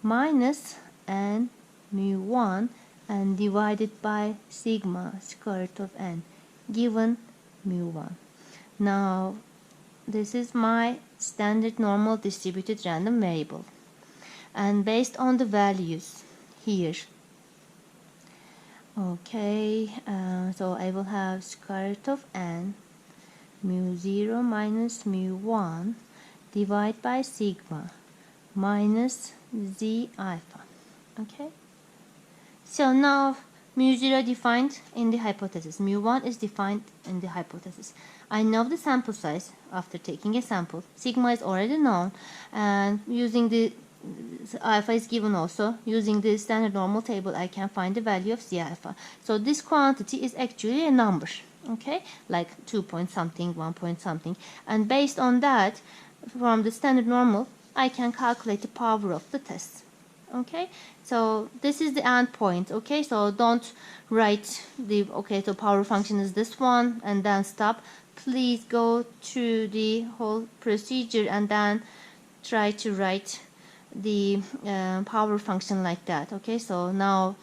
minus n mu1 and divided by sigma square root of n given mu1. Now this is my standard normal distributed random variable, and based on the values here, okay, so I will have square root of n mu0 minus mu1 divided by sigma minus z alpha. Okay, so now mu0 defined in the hypothesis, mu1 is defined in the hypothesis. I know the sample size after taking a sample. Sigma is already known, and using the alpha is given also. Using the standard normal table, I can find the value of z alpha. So this quantity is actually a number, okay, like 2 point something, 1 point something, and based on that, from the standard normal, I can calculate the power of the test. Okay, so this is the end point. Okay, so don't write the, okay, so power function is this one and then stop. Please go through the whole procedure and then try to write the power function like that. Okay, so now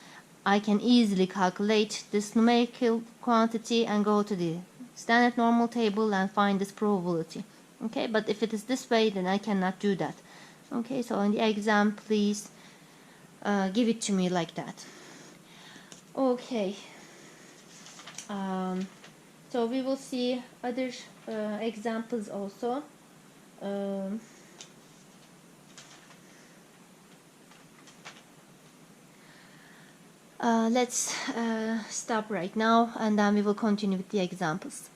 I can easily calculate this numerical quantity and go to the standard normal table and find this probability. Okay, but if it is this way, then I cannot do that. Okay, so in the exam, please give it to me like that. Okay, so we will see other examples also. Let's stop right now and then we will continue with the examples.